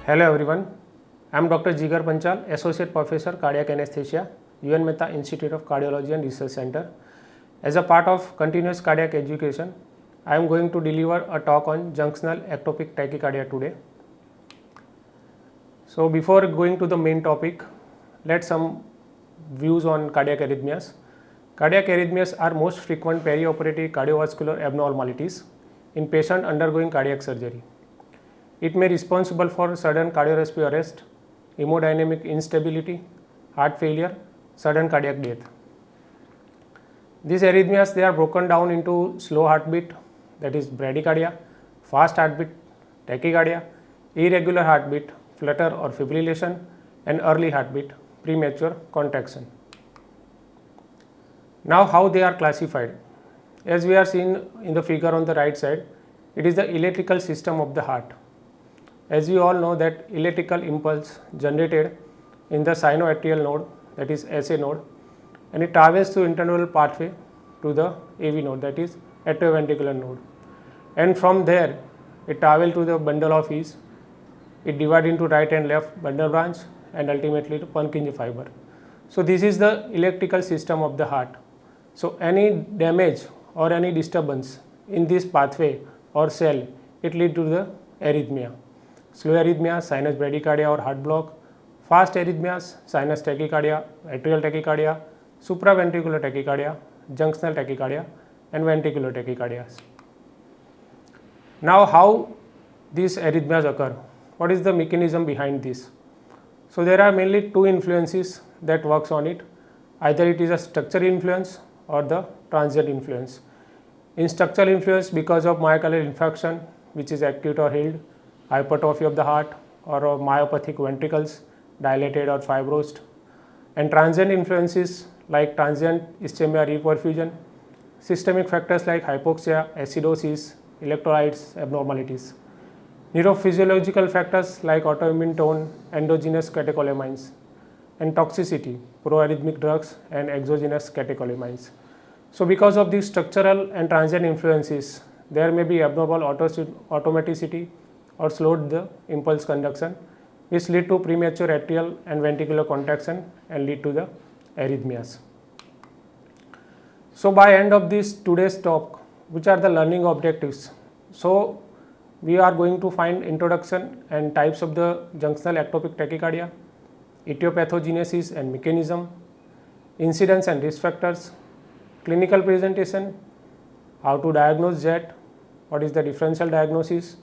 Hello everyone, I am Dr. Jigar Panchal, Associate Professor Cardiac Anesthesia, UN Mehta Institute of Cardiology and Research Center. As a part of continuous cardiac education, I am going to deliver a talk on junctional ectopic tachycardia today. So before going to the main topic, let's some views on cardiac arrhythmias. Cardiac arrhythmias are most frequent perioperative cardiovascular abnormalities in patient undergoing cardiac surgery. It may be responsible for sudden cardiorespiratory arrest, hemodynamic instability, heart failure, sudden cardiac death. These arrhythmias, they are broken down into slow heartbeat, that is bradycardia, fast heartbeat, tachycardia, irregular heartbeat, flutter or fibrillation, and early heartbeat, premature contraction. Now how they are classified? As we are seeing in the figure on the right side, it is the electrical system of the heart. As we all know that electrical impulse generated in the sinoatrial node, that is SA node, and it travels through internal pathway to the AV node, that is atrioventricular node, and from there it travels to the bundle of His. It divides into right and left bundle branch and ultimately to Purkinje fiber. So this is the electrical system of the heart. So any damage or any disturbance in this pathway or cell, it leads to the arrhythmia. Slow arrhythmia, sinus bradycardia or heart block, fast arrhythmias, sinus tachycardia, atrial tachycardia, supraventricular tachycardia, junctional tachycardia, and ventricular tachycardias. Now how these arrhythmias occur? What is the mechanism behind this? So there are mainly two influences that works on it. Either it is a structural influence or the transient influence. In structural influence, because of myocardial infarction, which is acute or healed, hypertrophy of the heart or myopathic ventricles, dilated or fibrosed, and transient influences like transient ischemia reperfusion, systemic factors like hypoxia, acidosis, electrolytes abnormalities, neurophysiological factors like autoimmune tone, endogenous catecholamines, and toxicity, proarrhythmic drugs and exogenous catecholamines. So because of these structural and transient influences, there may be abnormal automaticity or slowed the impulse conduction, which lead to premature atrial and ventricular contraction and lead to the arrhythmias. So by end of this today's talk, which are the learning objectives? So we are going to find introduction and types of the junctional ectopic tachycardia, etiopathogenesis and mechanism, incidence and risk factors, clinical presentation, how to diagnose JET, what is the differential diagnosis,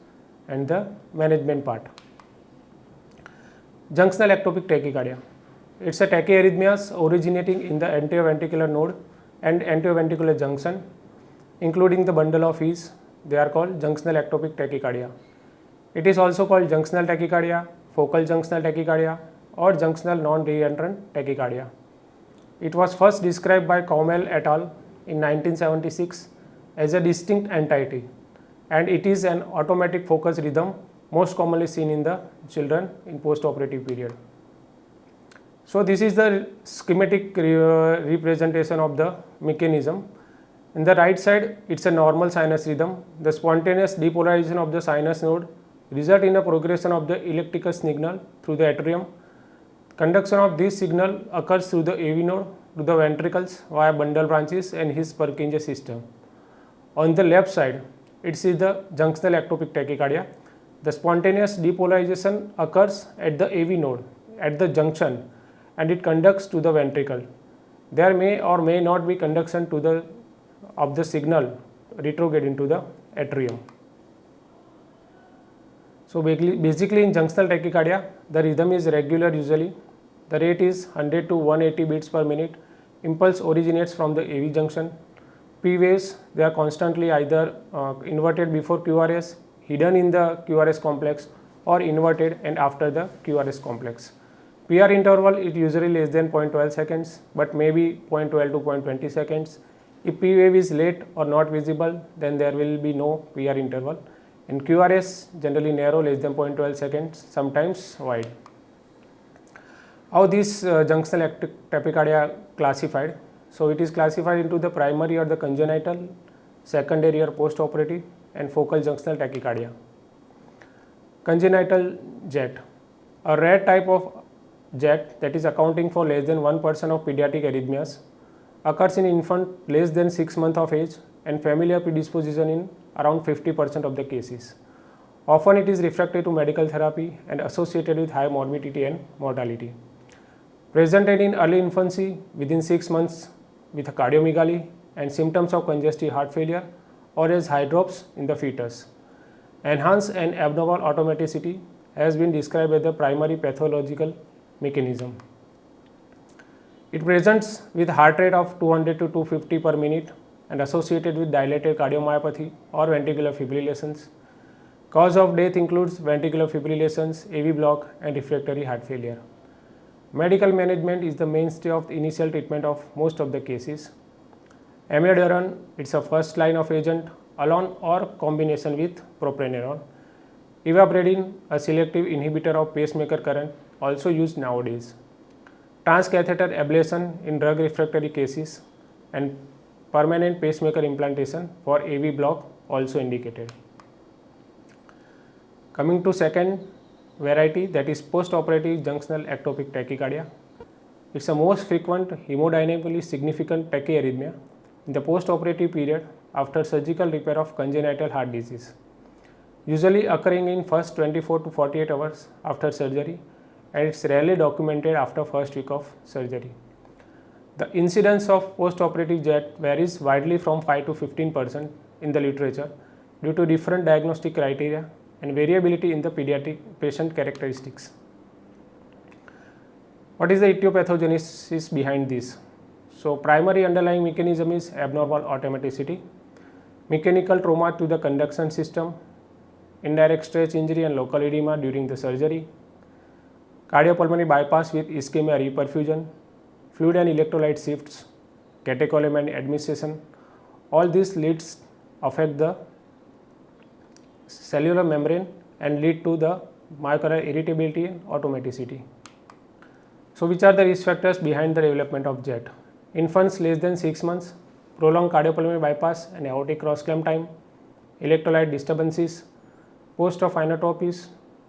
and the management part. Junctional ectopic tachycardia. It's a tachyarrhythmias originating in the anteroventricular node and anteroventricular junction, including the bundle of His. They are called junctional ectopic tachycardia. It is also called junctional tachycardia, focal junctional tachycardia, or junctional non-reentrant tachycardia. It was first described by Comel et al. In 1976 as a distinct entity, and it is an automatic focus rhythm most commonly seen in the children in post-operative period. So this is the schematic representation of the mechanism. In the right side, it's a normal sinus rhythm. The spontaneous depolarization of the sinus node result in a progression of the electrical signal through the atrium. Conduction of this signal occurs through the AV node to the ventricles via bundle branches and His Purkinje system. On the left side, it is the junctional ectopic tachycardia. The spontaneous depolarization occurs at the AV node at the junction, and it conducts to the ventricle. There may or may not be conduction to the of the signal retrograde into the atrium. So basically in junctional tachycardia, the rhythm is regular usually. The rate is 100 to 180 beats per minute. Impulse originates from the AV junction. P waves, they are constantly either inverted before QRS, hidden in the QRS complex, or inverted and after the QRS complex. PR interval is usually less than 0.12 seconds, but maybe 0.12 to 0.20 seconds. If P wave is late or not visible, then there will be no PR interval. And QRS generally narrow, less than 0.12 seconds, sometimes wide. How this junctional ectopic tachycardia classified? So it is classified into the primary or the congenital, secondary or post-operative, and focal junctional tachycardia. Congenital JET. A rare type of jet, that is accounting for less than 1% of pediatric arrhythmias, occurs in infant less than 6 months of age and familial predisposition in around 50% of the cases. Often it is refractory to medical therapy and associated with high morbidity and mortality. Presented in early infancy within 6 months with a cardiomegaly and symptoms of congestive heart failure or as hydrops in the fetus. Enhanced and abnormal automaticity has been described as the primary pathological mechanism. It presents with heart rate of 200 to 250 per minute and associated with dilated cardiomyopathy or ventricular fibrillations. Cause of death includes ventricular fibrillations, AV block and refractory heart failure. Medical management is the mainstay of the initial treatment of most of the cases. Amiodarone, it's a first line of agent alone or combination with propranolol. Ivabradine, a selective inhibitor of pacemaker current, also used nowadays. Transcatheter ablation in drug refractory cases and permanent pacemaker implantation for AV block also indicated. Coming to second variety, that is postoperative junctional ectopic tachycardia. It's the most frequent hemodynamically significant tachyarrhythmia in the postoperative period after surgical repair of congenital heart disease, usually occurring in first 24 to 48 hours after surgery, and it's rarely documented after first week of surgery. The incidence of postoperative jet varies widely from 5 to 15% in the literature due to different diagnostic criteria and variability in the pediatric patient characteristics. What is the etiopathogenesis behind this? So, primary underlying mechanism is abnormal automaticity, mechanical trauma to the conduction system, indirect stretch injury and local edema during the surgery, cardiopulmonary bypass with ischemia reperfusion, fluid and electrolyte shifts, catecholamine administration. All this leads affect the cellular membrane and lead to the myocardial irritability and automaticity. So, which are the risk factors behind the development of jet? Infants less than 6 months, prolonged cardiopulmonary bypass and aortic cross clamp time, electrolyte disturbances, post of inotropies,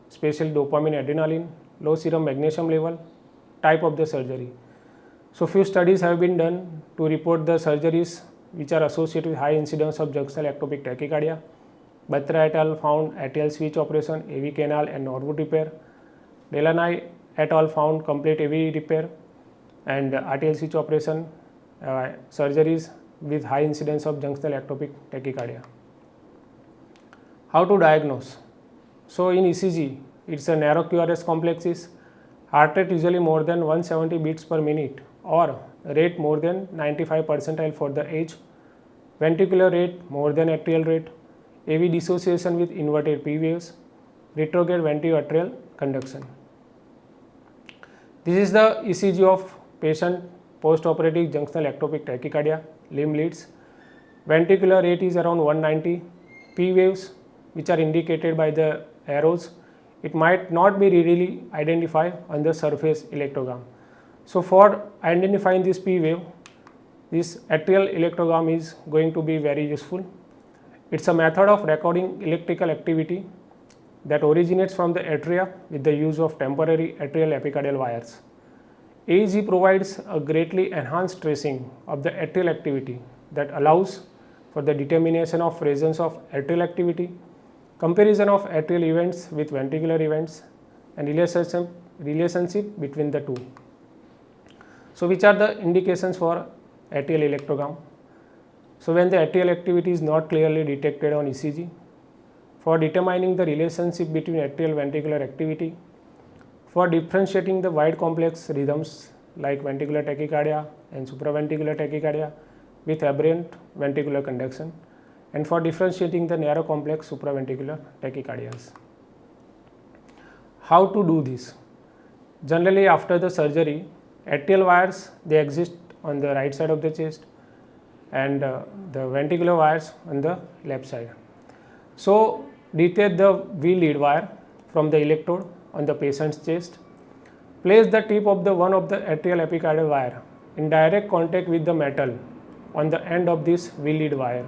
especially dopamine, adrenaline, low serum magnesium level, type of the surgery. So, few studies have been done to report the surgeries which are associated with high incidence of junctional ectopic tachycardia. Batra et al. Found atrial switch operation, AV canal and Norwood repair. Delaney et al. Found complete AV repair and atrial switch operation surgeries with high incidence of junctional ectopic tachycardia. How to diagnose? So, in ECG, it's a narrow QRS complexes, heart rate usually more than 170 beats per minute or rate more than 95 percentile for the age, ventricular rate more than atrial rate, AV dissociation with inverted P waves, retrograde ventricular conduction. This is the ECG of patient postoperative junctional ectopic tachycardia, limb leads. Ventricular rate is around 190, P waves which are indicated by the arrows. It might not be readily identified on the surface electrogram. So, for identifying this P wave, this atrial electrogram is going to be very useful. It's a method of recording electrical activity that originates from the atria with the use of temporary atrial epicardial wires. AEG provides a greatly enhanced tracing of the atrial activity that allows for the determination of presence of atrial activity, comparison of atrial events with ventricular events and relationship between the two. So, which are the indications for atrial electrogram? So, when the atrial activity is not clearly detected on ECG, for determining the relationship between atrial ventricular activity, for differentiating the wide complex rhythms like ventricular tachycardia and supraventricular tachycardia with aberrant ventricular conduction, and for differentiating the narrow complex supraventricular tachycardias. How to do this? Generally, after the surgery, atrial wires, they exist on the right side of the chest and the ventricular wires on the left side. So, detach the V lead wire from the electrode on the patient's chest. Place the tip of the one of the atrial epicardial wire in direct contact with the metal on the end of this V lead wire.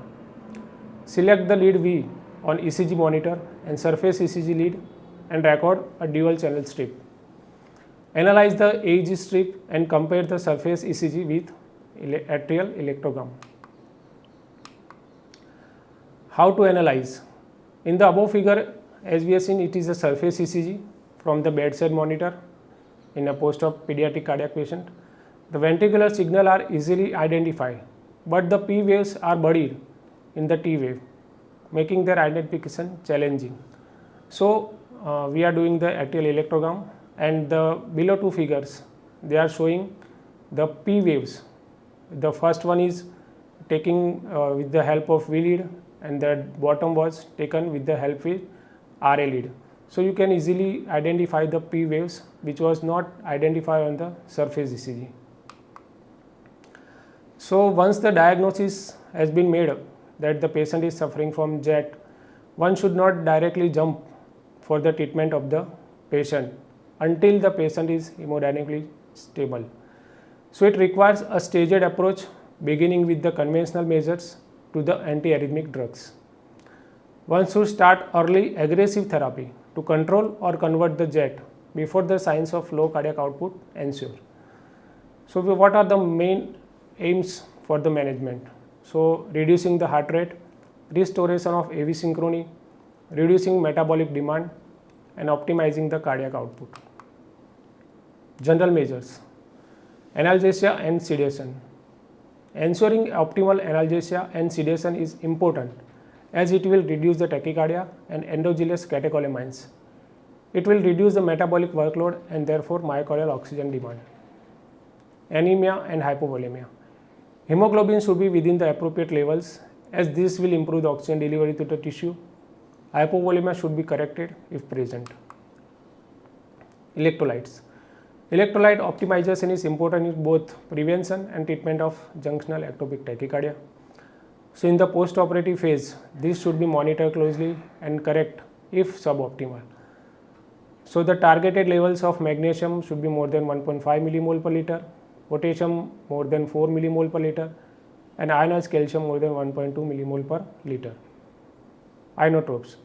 Select the lead V on ECG monitor and surface ECG lead and record a dual channel strip. Analyze the EEG strip and compare the surface ECG with atrial electrogram. How to analyze? In the above figure, as we have seen, it is a surface ECG from the bedside monitor in a post-op pediatric cardiac patient. The ventricular signal are easily identified, but the P waves are buried in the T wave, making their identification challenging. So we are doing the atrial electrogram, and the below two figures, they are showing the P waves. The first one is taking with the help of V lead, and the bottom was taken with the help with RA lead. So you can easily identify the P waves which was not identified on the surface ECG. So once the diagnosis has been made that the patient is suffering from JET, one should not directly jump for the treatment of the patient until the patient is hemodynamically stable. So it requires a staged approach beginning with the conventional measures to the antiarrhythmic drugs. One should start early aggressive therapy to control or convert the JET before the signs of low cardiac output ensure. So what are the main aims for the management? So reducing the heart rate, restoration of AV synchrony, reducing metabolic demand, and optimizing the cardiac output. General measures: analgesia and sedation. Ensuring optimal analgesia and sedation is important as it will reduce the tachycardia and endogenous catecholamines. It will reduce the metabolic workload and therefore myocardial oxygen demand. Anemia and hypovolemia. Hemoglobin should be within the appropriate levels as this will improve the oxygen delivery to the tissue. Hypovolemia should be corrected if present. Electrolytes. Electrolyte optimization is important in both prevention and treatment of junctional ectopic tachycardia. So in the post-operative phase, this should be monitored closely and correct if suboptimal. So the targeted levels of magnesium should be more than 1.5 millimole per liter, potassium more than 4 millimole per liter, and ionized calcium more than 1.2 millimole per liter. Inotropes.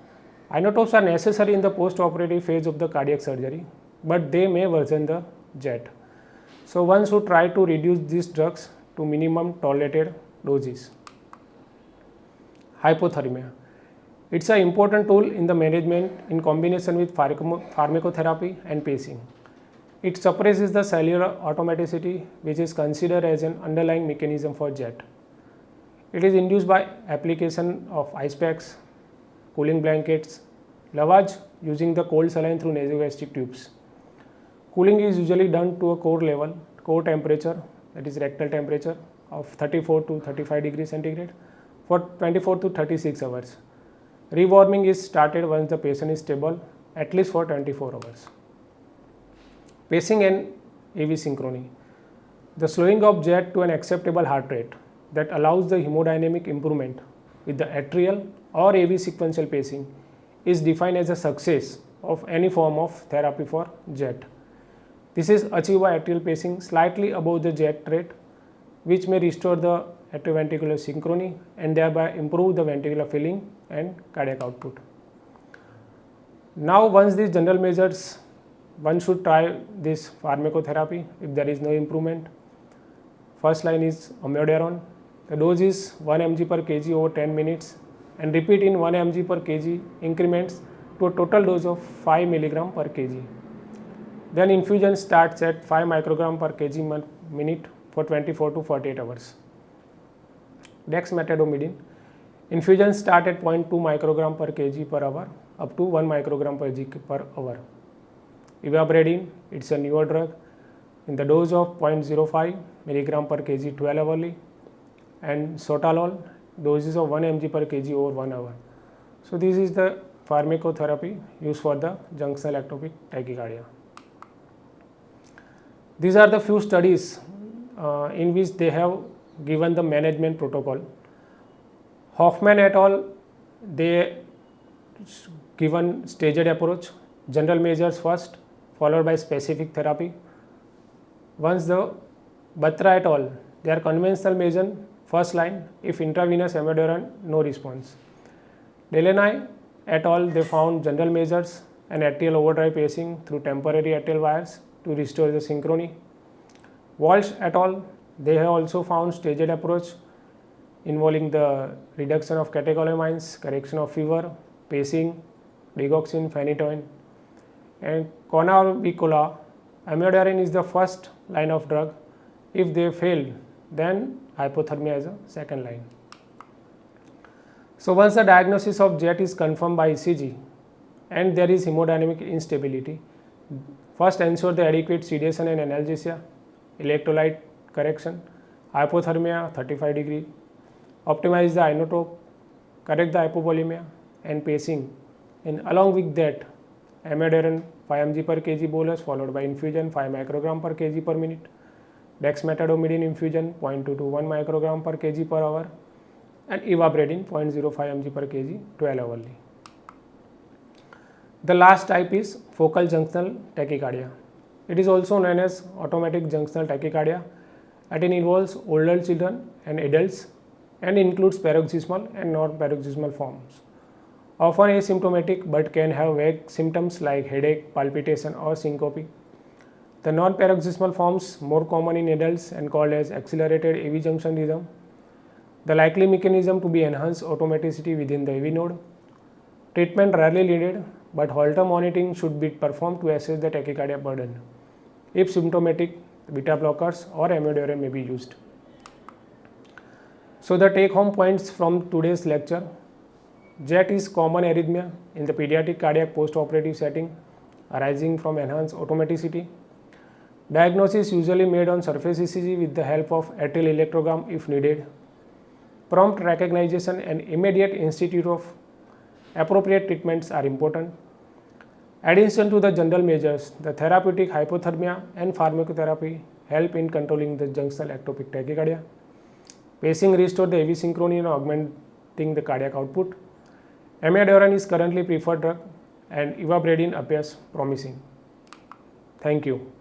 Inotropes are necessary in the post-operative phase of the cardiac surgery, but they may worsen the JET. So one should try to reduce these drugs to minimum tolerated doses. Hypothermia. It's an important tool in the management in combination with pharmacotherapy and pacing. It suppresses the cellular automaticity, which is considered as an underlying mechanism for JET. It is induced by application of ice packs, cooling blankets, lavage using the cold saline through nasogastric tubes. Cooling is usually done to a core temperature, that is rectal temperature of 34 to 35 degrees centigrade for 24 to 36 hours. Rewarming is started once the patient is stable, at least for 24 hours. Pacing and AV synchrony. The slowing of JET to an acceptable heart rate that allows the hemodynamic improvement with the atrial or AV sequential pacing is defined as a success of any form of therapy for JET. This is achieved by atrial pacing slightly above the JET rate, which may restore the atrioventricular synchrony and thereby improve the ventricular filling and cardiac output. Now, once these general measures, one should try this pharmacotherapy if there is no improvement. First line is amiodarone. The dose is 1 mg per kg over 10 minutes and repeat in 1 mg per kg increments to a total dose of 5 mg per kg. Then infusion starts at 5 microgram per kg minute for 24 to 48 hours. Dexmedetomidine. Infusion start at 0.2 microgram per kg per hour up to 1 microgram per kg per hour. Ivabradine, it's a newer drug in the dose of 0.05 milligram per kg 12 hourly, and sotalol, doses of 1 mg per kg over 1 hour. So this is the pharmacotherapy used for the junctional ectopic tachycardia. These are the few studies in which they have given the management protocol. Hoffman et al., they given staged approach, general measures first, followed by specific therapy. Once the Batra et al., they are conventional measure, first line, if intravenous amiodarone, no response. Delaney et al., they found general measures and atrial overdrive pacing through temporary atrial wires to restore the synchrony. Walsh et al., they have also found staged approach involving the reduction of catecholamines, correction of fever, pacing, digoxin, phenytoin, and Conavicola. Amiodarone is the first line of drug. If they fail, then hypothermia is a second line. So once the diagnosis of JET is confirmed by ECG and there is hemodynamic instability, first ensure the adequate sedation and analgesia, electrolyte correction, hypothermia 35 degree, optimize the inotrope, correct the hypovolemia and pacing, and along with that amiodarone 5 mg per kg bolus followed by infusion 5 microgram per kg per minute, dexmedetomidine infusion 0.2 to 1 microgram per kg per hour, and ivabradine 0.05 mg per kg 12 hourly. The last type is focal junctional tachycardia. It is also known as automatic junctional tachycardia. It involves older children and adults and includes paroxysmal and non-paroxysmal forms. Often asymptomatic but can have vague symptoms like headache, palpitation or syncope. The non-paroxysmal forms more common in adults and called as accelerated AV junction rhythm. The likely mechanism to be enhanced automaticity within the AV node. Treatment rarely needed, but Holter monitoring should be performed to assess the tachycardia burden. If symptomatic, beta blockers or amiodarone may be used. So the take-home points from today's lecture: JET is common arrhythmia in the pediatric cardiac post-operative setting arising from enhanced automaticity. Diagnosis usually made on surface ECG with the help of atrial electrogram if needed. Prompt recognition and immediate institute of appropriate treatments are important. Addition to the general measures, the therapeutic hypothermia and pharmacotherapy help in controlling the junctional ectopic tachycardia. Pacing restore the AV synchrony and augmenting the cardiac output. Amiodarone is currently preferred drug and ivabradine appears promising. Thank you.